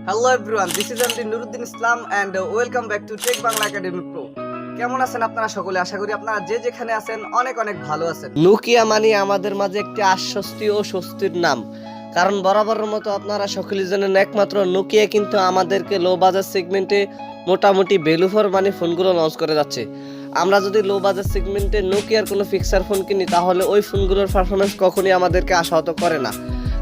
Hello everyone, this is MD Nuruddin Islam and welcome back to Tech Bangla Academy Pro. কেমন আছেন আপনারা সকলে? আশা করি আপনারা যে যেখানে আছেন অনেক অনেক ভালো আছেন। নোকিয়া মানে আমাদের মাঝে একটি আশ্বস্তি ও স্বস্তির নাম, কারণ বরাবরের মতো আপনারা সকলেই জানেন একমাত্র নোকিয়া কিন্তু আমাদেরকে লো বাজেট সেগমেন্টে মোটামুটি ভ্যালু ফর মানি ফোনগুলো লঞ্চ করে যাচ্ছে। আমরা যদি লো বাজেট সেগমেন্টে নোকিয়ার কোনো ফিক্সার ফোন কিনি তাহলে ওই ফোনগুলোর পারফরমেন্স কখনোই আমাদেরকে আশাহত করে না,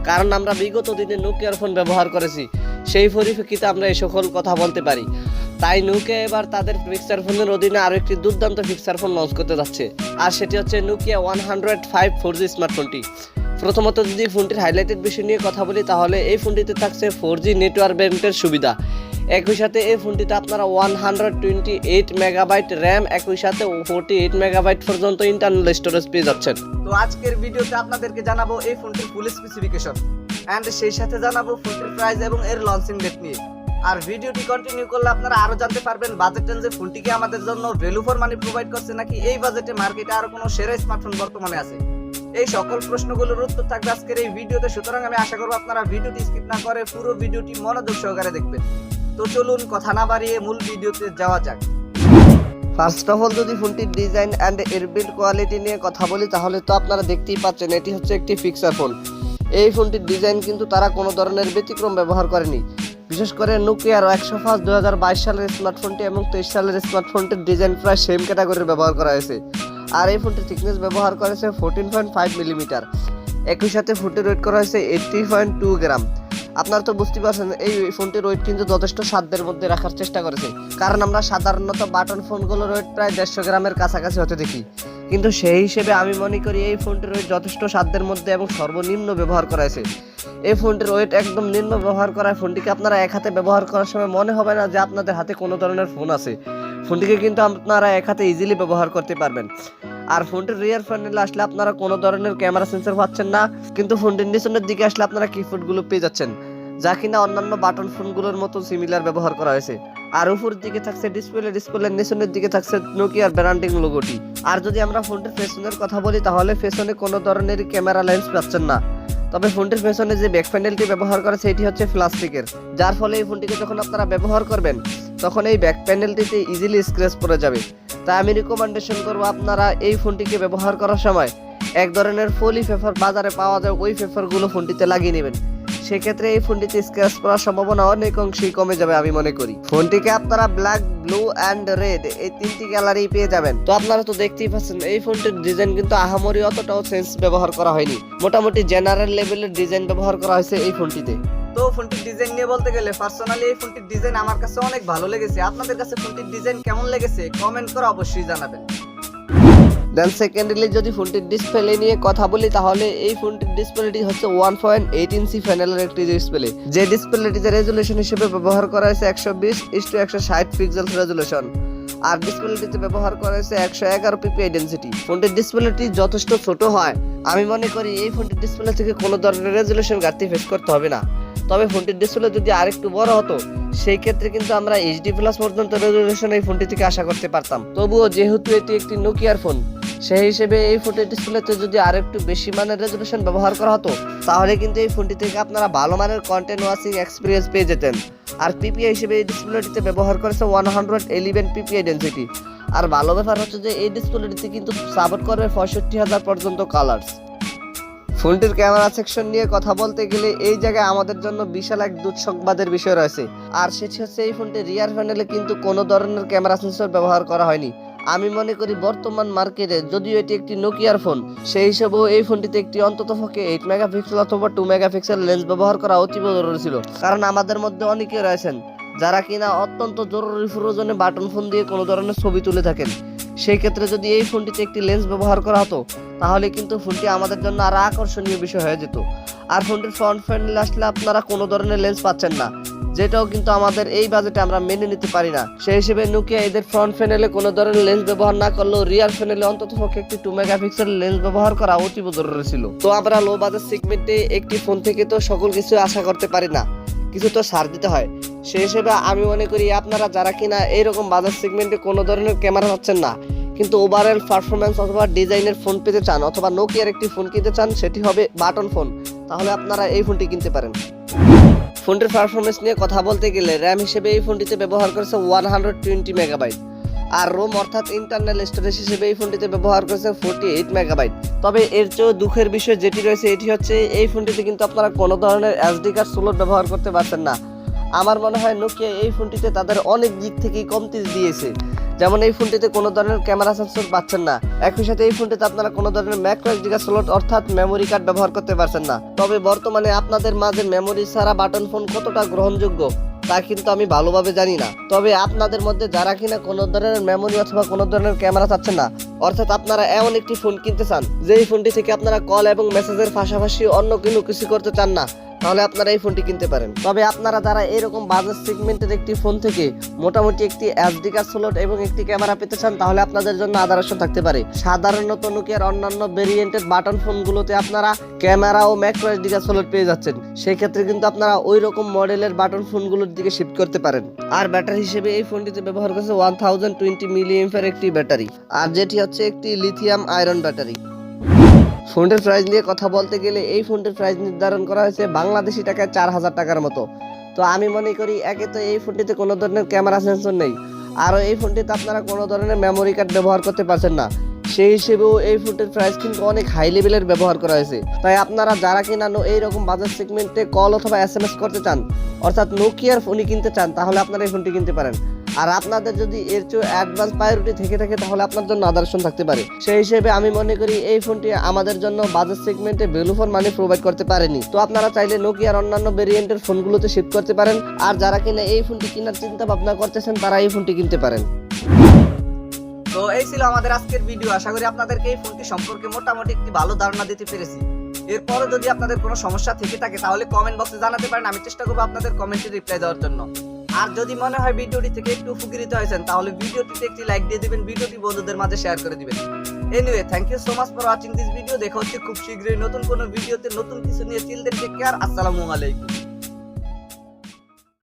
কারণ আমরা বিগত দিনে নোকিয়ার ফোন ব্যবহার করেছি। সেই পরিপ্রেক্ষিতে আমরা এই সকল কথা বলতে পারি। তাই নোকিয়া এবার তাদের ফিক্সার ফোনের অধীনে আরও একটি দুর্দান্ত ফিক্সার ফোন লঞ্চ করতে যাচ্ছে, আর সেটি হচ্ছে নোকিয়া 105 4G স্মার্টফোনটি। প্রথমত যদি ফোনটির হাইলাইটেড বিষয় নিয়ে কথা বলি তাহলে এই ফোনটিতে থাকছে 4G নেটওয়ার্ক ব্যান্ডের সুবিধা। একই সাথে এই ফোনটিতে আপনারা 128 মেগাবাইট র্যাম, একই সাথে 48 মেগাবাইট পর্যন্ত ইন্টারনাল স্টোরেজ পেয়ে যাচ্ছেন। তো আজকের ভিডিওতে আপনাদেরকে জানাবো এই ফোনটির ফুল স্পেসিফিকেশন এন্ড সেই সাথে জানাবো ফোনটির প্রাইস এবং এর লঞ্চিং ডেট নিয়ে। আর ভিডিওটি কন্টিনিউ করলে আপনারা আরো জানতে পারবেন বাজেট রেঞ্জে ফোনটিকে আমাদের জন্য ভ্যালু ফর মানি প্রোভাইড করছে নাকি এই বাজেটে মার্কেটে আর কোনো সেরা স্মার্টফোন বর্তমানে আছে। এই সকল প্রশ্নগুলোর উত্তর থাকবে আজকের এই ভিডিওতে, সুতরাং আমি আশা করব আপনারা ভিডিওটি স্কিপ না করে পুরো ভিডিওটি মনোযোগ সহকারে দেখবেন। তো চলুন কথা না বাড়িয়ে মূল ভিডিওতে যাওয়া যাক। ফার্স্ট অফ অল যদি ফোনটির ডিজাইন অ্যান্ড এর বিল্ড কোয়ালিটি নিয়ে কথা বলি তাহলে তো আপনারা দেখতেই পাচ্ছেন এটি হচ্ছে একটি ফিক্সার ফোন। এই ফোনটির ডিজাইন কিন্তু তারা কোনো ধরনের ব্যতিক্রম ব্যবহার করেনি। বিশেষ করে নোকিয়ার 105 2022 সালের স্মার্টফোনটি এবং 23 সালের স্মার্টফোনটির ডিজাইন প্রায় সেম ক্যাটাগরির ব্যবহার করা হয়েছে। আর এই ফোনটির থিকনেস ব্যবহার করা হয়েছে 14.5 মিলিমিটার। একই সাথে ফোনটির ওয়েট করা হয়েছে 80.2 গ্রাম। আপনারা তো বুঝতে পারছেন এই ফোনটির ওয়েট কিন্তু যথেষ্ট সাধ্যের মধ্যে রাখার চেষ্টা করেছে, কারণ আমরা সাধারণত বাটন ফোনগুলোর ওয়েট প্রায় 150 গ্রামের কাছাকাছি হতে দেখি, কিন্তু সেই হিসেবে আমি মনে করি এই ফোনটির ওয়েট যথেষ্ট সাধ্যের মধ্যে এবং সর্বনিম্ন ব্যবহার করা হয়েছে। এই ফোনটির ওয়েট একদম নিম্ন ব্যবহার করা ফোনটিকে আপনারা এক হাতে ব্যবহার করার সময় মনে হবে না যে আপনাদের হাতে কোনো ধরনের ফোন আছে। ফোনটিকে কিন্তু আপনারা এক হাতে ইজিলি ব্যবহার করতে পারবেন। আর ফোনটির রিয়ার প্যানেলে আসলে আপনারা কোনো ধরনের ক্যামেরা সেন্সর পাচ্ছেন না, কিন্তু ফোনটির নিচের দিকে আসলে আপনারা কিবোর্ডগুলো পেয়ে যাচ্ছেন, যা কিনা অন্যান্য বাটন ফোনগুলোর মতো সিমিলার ব্যবহার করা হয়েছে। আর উপরের দিকে থাকছে ডিসপ্লের নিচের দিকে থাকছে নোকিয়ার ব্র্যান্ডিং লোগোটি। আর যদি আমরা ফোনটির পেছনের কথা বলি তাহলে পেছনে কোনো ধরনের ক্যামেরা লেন্স পাচ্ছেন না, তবে ফোনটির পেছনে যে ব্যাক প্যানেলটি ব্যবহার করা সেটি হচ্ছে প্লাস্টিকের, যার ফলে এই ফোনটিকে যখন আপনারা ব্যবহার করবেন তখন এই ব্যাক প্যানেলটিতে ইজিলি স্ক্র্যাচ পড়ে যাবে। তাই আমি রিকমেন্ডেশন করবো আপনারা এই ফোনটিকে ব্যবহার করার সময় এক ধরনের পলি পেপার বাজারে পাওয়া যায় ওই পেপারগুলো ফোনটিতে লাগিয়ে নেবেন। সেক্ষেত্রে এই ফোনটিতে স্ক্র্যাচ পড়ার সম্ভাবনা অনেক অংশেই কমে যাবে আমি মনে করি। ফোনটিকে আপনারা ব্ল্যাক, ব্লু অ্যান্ড রেড এই তিনটি কালারই পেয়ে যাবেন। তো আপনারা তো দেখতেই পাচ্ছেন এই ফোনটির ডিজাইন কিন্তু আহামরি অতটাও সেন্স ব্যবহার করা হয়নি, মোটামুটি জেনারেল লেভেলের ডিজাইন ব্যবহার করা হয়েছে এই ফোনটিতে। তো ফোনটির ডিজাইন নিয়ে বলতে গেলে পার্সোনালি এই ফোনটির ডিজাইন আমার কাছে অনেক ভালো লেগেছে। আপনাদের কাছে ফোনটির ডিজাইন কেমন লেগেছে কমেন্ট করে অবশ্যই জানাবেন। দেন সেকেন্ডলি যদি ফোনটির ডিসপ্লে নিয়ে কথা বলি তাহলে এই ফোনটির ডিসপ্লেটি হচ্ছে 1.8 ইঞ্চি প্যানেলের একটি ডিসপ্লে, যে ডিসপ্লেটিতে রেজুলেশন হিসেবে ব্যবহার করা হয়েছে 120:160 পিক্সেল রেজুলেশন। আর ডিসপ্লেটিতে ব্যবহার করা হয়েছে 111 পিপিআই ডেনসিটি। ফোনটির ডিসপ্লেটি যথেষ্ট ছোট হয়, আমি মনে করি এই ফোনটির ডিসপ্লে থেকে কোনো ধরনের রেজুলেশন ঘাটতি ফেস করতে হবে না। তবে ফোনটির ডিসপ্লে যদি আরেকটু বড় হতো সেই ক্ষেত্রে কিন্তু আমরা HD+ পর্যন্ত রেজুলেশন এই ফোনটি থেকে আশা করতে পারতাম। তবুও যেহেতু এটি একটি নোকিয়ার ফোন সেই হিসেবে এই ফোনটির ডিসপ্লেতে যদি আরেকটু বেশি মানের রেজুলেশন ব্যবহার করা হতো তাহলে কিন্তু এই ফোনটি থেকে আপনারা ভালো মানের কন্টেন্ট ওয়াচিং এক্সপিরিয়েন্স পেয়ে যেতেন। আর পিপিআই হিসেবে এই ডিসপ্লেটিতে ব্যবহার করেছে 111 পিপিআই ডেনসিটি। আর ভালো ব্যাপার হচ্ছে যে এই ডিসপ্লেটিতে কিন্তু সাপোর্ট করবে 65,000 পর্যন্ত কালার্স। ফোনটির ক্যামেরা সেকশন নিয়ে কথা বলতে গেলে এই জায়গায় আমাদের জন্য বিশাল এক দুঃসংবাদের বিষয় রয়েছে, আর সেটি হচ্ছে এই ফোনটির রিয়ার প্যানেলে কিন্তু কোনো ধরনের ক্যামেরা সেন্সর ব্যবহার করা হয়নি। আমি মনে করি বর্তমান মার্কেটে যদিও এটি একটি নোকিয়ার ফোন সেই হিসেবেও এই ফোনটিতে একটি অন্ততপক্ষে 8 মেগাপিক্সেল অথবা 2 মেগাপিক্সেল লেন্স ব্যবহার করা অতীব জরুরি ছিল, কারণ আমাদের মধ্যে অনেকে রয়েছেন যারা কিনা অত্যন্ত জরুরি প্রয়োজনে বাটন ফোন দিয়ে কোনো ধরনের ছবি তুলে থাকেন। সেই ক্ষেত্রে যদি এই ফোনটিতে একটি লেন্স ব্যবহার করা হতো তাহলে কিন্তু ফোনটি আমাদের জন্য আরো আকর্ষণীয় বিষয় হয়ে যেত। আর ফোনটির ফ্রন্ট প্যানেলে আসলে আপনারা কোনো ধরনের লেন্স পাচ্ছেন না, যেটাও কিন্তু আমাদের এই বাজেটে আমরা মেনে নিতে পারি না। সেই হিসেবে নোকিয়া এদের ফ্রন্ট প্যানেলে কোনো ধরনের লেন্স ব্যবহার না করলেও রিয়ার প্যানেলে অন্ততপক্ষে একটি 2 মেগাপিক্সেল লেন্স ব্যবহার করা অতীব জরুরি ছিল। তো আমরা লো বাজেট সেগমেন্টে একটি ফোন থেকে তো সকল কিছু আশা করতে পারি না, কিছু তো ছাড় দিতে হয়। সেই হিসেবে আমি মনে করি আপনারা যারা কিনা এইরকম বাজেট সেগমেন্টে কোনো ধরনের ক্যামেরা পাচ্ছেন না কিন্তু ওভারঅল পারফরমেন্স অথবা ডিজাইনের ফোন পেতে চান অথবা নোকিয়ার একটি ফোন কিনতে চান, সেটি হবে বাটন ফোন, তাহলে আপনারা এই ফোনটি কিনতে পারেন। ফোনটির পারফরমেন্স নিয়ে কথা বলতে গেলে র্যাম হিসেবে এই ফোনটিতে ব্যবহার করেছে 120 মেগাবাইট, আর রোম অর্থাৎ ইন্টারনাল স্টোরেজ হিসেবে এই ফোনটিতে ব্যবহার করেছে 48 মেগাবাইট। তবে এর চেয়েও দুঃখের বিষয় যেটি রয়েছে এটি হচ্ছে এই ফোনটিতে কিন্তু আপনারা কোনো ধরনের এসডি কার্ড স্লট ব্যবহার করতে পারছেন না। আমার মনে হয় নোকিয়া এই ফোনটিতে তাদের অনেক দিক থেকেই কমতি দিয়েছে। যেমন এই ফোনটিতে কোনো ধরনের ক্যামেরা সেন্সর পাচ্ছেন না, একই সাথে এই ফোনটিতে আপনারা কোনো ধরনের ম্যাক্রো এসডি কার্ড স্লট অর্থাৎ মেমোরি কার্ড ব্যবহার করতে পারছেন না। তবে বর্তমানে আপনাদের মাঝে মেমোরি ছাড়া বাটন ফোন কতটা গ্রহণযোগ্য তা কিন্তু আমি ভালোভাবে জানি না। তবে আপনাদের মধ্যে যারা কিনা কোনো ধরনের মেমোরি অথবা কোনো ধরনের ক্যামেরা চাচ্ছেন না, অর্থাৎ আপনারা এমন একটি ফোন কিনতে চান যেই ফোনটি থেকে আপনারা কল এবং মেসেজের পাশাপাশি অন্য কোনো কিছু করতে চান না, তাহলে আপনারা এই ফোনটি কিনতে পারেন। তবে আপনারা যারা এরকম বাজেট সেগমেন্টের একটি ফোন থেকে মোটামুটি একটি এসডি কার্ড স্লট এবং একটি ক্যামেরা পেতে চান, তাহলে আপনাদের জন্য আদর্শ থাকতে পারে। সাধারণত নোকিয়ার অন্যান্য ভেরিয়েন্টের বাটন ফোনগুলোতে আপনারা ক্যামেরা ও ম্যাক্রো এসডি কার্ড স্লট পেয়ে যাচ্ছেন, সেই ক্ষেত্রে কিন্তু আপনারা ওই রকম মডেলের বাটন ফোনগুলোর দিকে শিফট করতে পারেন। আর ব্যাটারি হিসেবে এই ফোনটিতে ব্যবহার করেছে 1020 মিলিঅ্যাম্পিয়ার একটি ব্যাটারি, আর যেটি হচ্ছে একটি লিথিয়াম আয়রন ব্যাটারি। ফোনটির প্রাইস নিয়ে কথা বলতে গেলে এই ফোনটির প্রাইস নির্ধারণ করা হয়েছে বাংলাদেশি টাকায় 4000 টাকার মতো। তো আমি মনে করি একে তো এই ফোনটিতে কোনো ধরনের ক্যামেরা সেন্সর নেই, আর এই ফোনটিতে আপনারা কোনো ধরনের মেমোরি কার্ড ব্যবহার করতে পারছেন না, সেই হিসেবেও এই ফোনটির প্রাইস কিন্তু অনেক হাই লেভেলের ব্যবহার করা হয়েছে। তাই আপনারা যারা কিনা এইরকম বাজার সেগমেন্টে কল অথবা এসএমএস করতে চান, অর্থাৎ নোকিয়ার ফোনই কিনতে চান, তাহলে আপনারা এই ফোনটি কিনতে পারেন। আর আপনাদের যদি এর চেয়ে অ্যাডভান্স প্রায়োরিটি থেকে থাকে তাহলে আপনার জন্য আদর্শ থাকতে পারে। সেই হিসেবে আমি মনে করি এই ফোনটি আমাদের জন্য বাজার সেগমেন্টে ভ্যালু ফর মানি প্রোভাইড করতে পারেনি। তো আপনারা চাইলে নোকিয়ার অন্যান্য ভেরিয়েন্টের ফোনগুলোতে শিফট করতে পারেন, আর যারা কিনা এই ফোনটি কেনার চিন্তা ভাবনা করতেছেন তারা এই ফোনটি কিনতে পারেন। তো এই ছিল আমাদের আজকের ভিডিও। আশা করি আপনাদেরকে এই ফোনটি সম্পর্কে মোটামুটি একটি ভালো ধারণা দিতে পেরেছি। এরপরে যদি আপনাদের কোনো সমস্যা থেকে থাকে তাহলে কমেন্ট বক্সে জানাতে পারেন, আমি চেষ্টা করবো আপনাদের কমেন্টে রিপ্লাই দেওয়ার জন্য। আর যদি মনে হয় ভিডিওটি থেকে একটু উপকৃত হয়েছেন তাহলে ভিডিওটিতে একটি লাইক দিয়ে দিবেন, ভিডিওটি বন্ধুদের মাঝে শেয়ার করে দিবেন। Anyway, thank you so much for watching this video. দেখা হচ্ছে খুব শীঘ্রই নতুন কোনো ভিডিওতে নতুন কিছু নিয়ে। টিল দেন টেক কেয়ার, আসসালামু আলাইকুম।